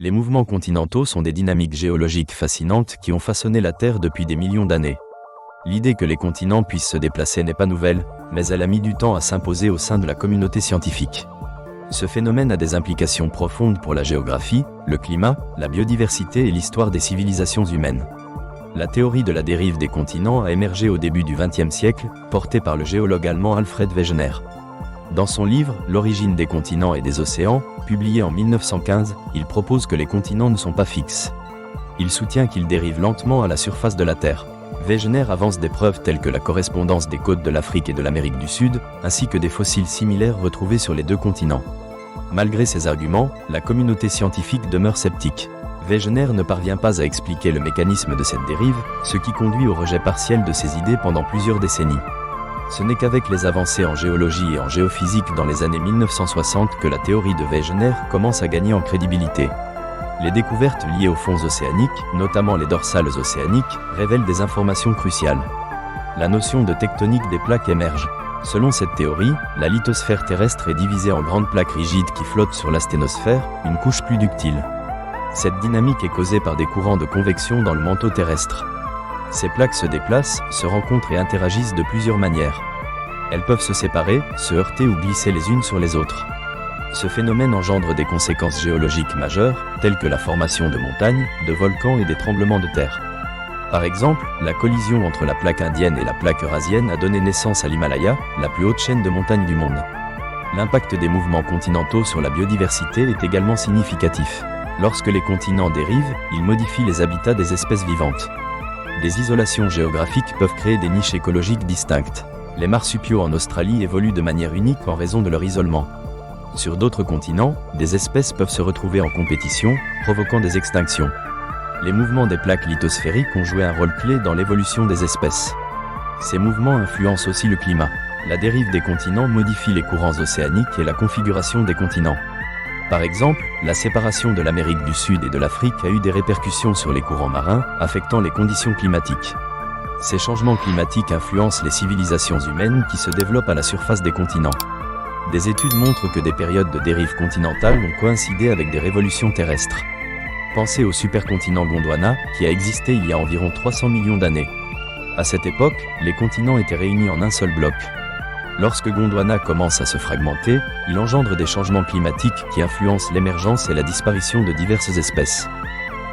Les mouvements continentaux sont des dynamiques géologiques fascinantes qui ont façonné la Terre depuis des millions d'années. L'idée que les continents puissent se déplacer n'est pas nouvelle, mais elle a mis du temps à s'imposer au sein de la communauté scientifique. Ce phénomène a des implications profondes pour la géographie, le climat, la biodiversité et l'histoire des civilisations humaines. La théorie de la dérive des continents a émergé au début du XXe siècle, portée par le géologue allemand Alfred Wegener. Dans son livre « L'origine des continents et des océans », publié en 1915, il propose que les continents ne sont pas fixes. Il soutient qu'ils dérivent lentement à la surface de la Terre. Wegener avance des preuves telles que la correspondance des côtes de l'Afrique et de l'Amérique du Sud, ainsi que des fossiles similaires retrouvés sur les deux continents. Malgré ces arguments, la communauté scientifique demeure sceptique. Wegener ne parvient pas à expliquer le mécanisme de cette dérive, ce qui conduit au rejet partiel de ces idées pendant plusieurs décennies. Ce n'est qu'avec les avancées en géologie et en géophysique dans les années 1960 que la théorie de Wegener commence à gagner en crédibilité. Les découvertes liées aux fonds océaniques, notamment les dorsales océaniques, révèlent des informations cruciales. La notion de tectonique des plaques émerge. Selon cette théorie, la lithosphère terrestre est divisée en grandes plaques rigides qui flottent sur la sténosphère, une couche plus ductile. Cette dynamique est causée par des courants de convection dans le manteau terrestre. Ces plaques se déplacent, se rencontrent et interagissent de plusieurs manières. Elles peuvent se séparer, se heurter ou glisser les unes sur les autres. Ce phénomène engendre des conséquences géologiques majeures, telles que la formation de montagnes, de volcans et des tremblements de terre. Par exemple, la collision entre la plaque indienne et la plaque eurasienne a donné naissance à l'Himalaya, la plus haute chaîne de montagnes du monde. L'impact des mouvements continentaux sur la biodiversité est également significatif. Lorsque les continents dérivent, ils modifient les habitats des espèces vivantes. Des isolations géographiques peuvent créer des niches écologiques distinctes. Les marsupiaux en Australie évoluent de manière unique en raison de leur isolement. Sur d'autres continents, des espèces peuvent se retrouver en compétition, provoquant des extinctions. Les mouvements des plaques lithosphériques ont joué un rôle clé dans l'évolution des espèces. Ces mouvements influencent aussi le climat. La dérive des continents modifie les courants océaniques et la configuration des continents. Par exemple, la séparation de l'Amérique du Sud et de l'Afrique a eu des répercussions sur les courants marins, affectant les conditions climatiques. Ces changements climatiques influencent les civilisations humaines qui se développent à la surface des continents. Des études montrent que des périodes de dérive continentale ont coïncidé avec des révolutions terrestres. Pensez au supercontinent Gondwana, qui a existé il y a environ 300 millions d'années. À cette époque, les continents étaient réunis en un seul bloc. Lorsque Gondwana commence à se fragmenter, il engendre des changements climatiques qui influencent l'émergence et la disparition de diverses espèces.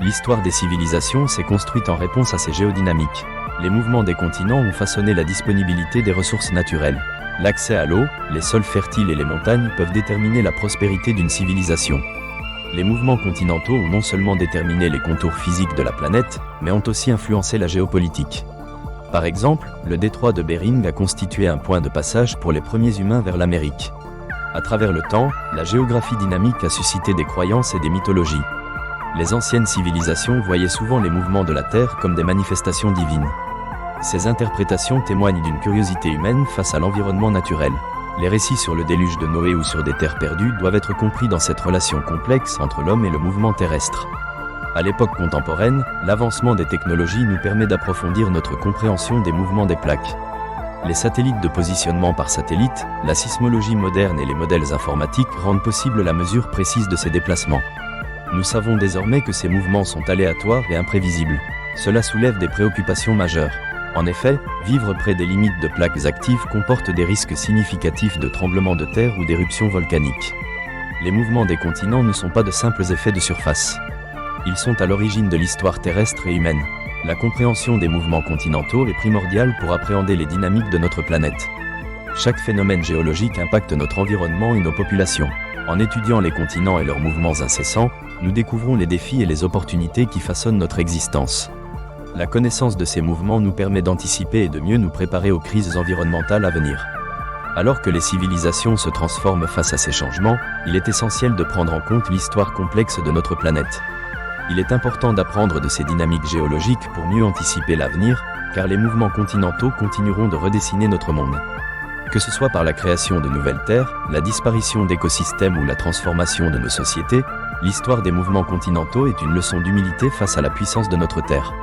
L'histoire des civilisations s'est construite en réponse à ces géodynamiques. Les mouvements des continents ont façonné la disponibilité des ressources naturelles. L'accès à l'eau, les sols fertiles et les montagnes peuvent déterminer la prospérité d'une civilisation. Les mouvements continentaux ont non seulement déterminé les contours physiques de la planète, mais ont aussi influencé la géopolitique. Par exemple, le détroit de Bering a constitué un point de passage pour les premiers humains vers l'Amérique. À travers le temps, la géographie dynamique a suscité des croyances et des mythologies. Les anciennes civilisations voyaient souvent les mouvements de la Terre comme des manifestations divines. Ces interprétations témoignent d'une curiosité humaine face à l'environnement naturel. Les récits sur le déluge de Noé ou sur des terres perdues doivent être compris dans cette relation complexe entre l'homme et le mouvement terrestre. À l'époque contemporaine, l'avancement des technologies nous permet d'approfondir notre compréhension des mouvements des plaques. Les satellites de positionnement par satellite, la sismologie moderne et les modèles informatiques rendent possible la mesure précise de ces déplacements. Nous savons désormais que ces mouvements sont aléatoires et imprévisibles. Cela soulève des préoccupations majeures. En effet, vivre près des limites de plaques actives comporte des risques significatifs de tremblements de terre ou d'éruptions volcaniques. Les mouvements des continents ne sont pas de simples effets de surface. Ils sont à l'origine de l'histoire terrestre et humaine. La compréhension des mouvements continentaux est primordiale pour appréhender les dynamiques de notre planète. Chaque phénomène géologique impacte notre environnement et nos populations. En étudiant les continents et leurs mouvements incessants, nous découvrons les défis et les opportunités qui façonnent notre existence. La connaissance de ces mouvements nous permet d'anticiper et de mieux nous préparer aux crises environnementales à venir. Alors que les civilisations se transforment face à ces changements, il est essentiel de prendre en compte l'histoire complexe de notre planète. Il est important d'apprendre de ces dynamiques géologiques pour mieux anticiper l'avenir, car les mouvements continentaux continueront de redessiner notre monde. Que ce soit par la création de nouvelles terres, la disparition d'écosystèmes ou la transformation de nos sociétés, l'histoire des mouvements continentaux est une leçon d'humilité face à la puissance de notre Terre.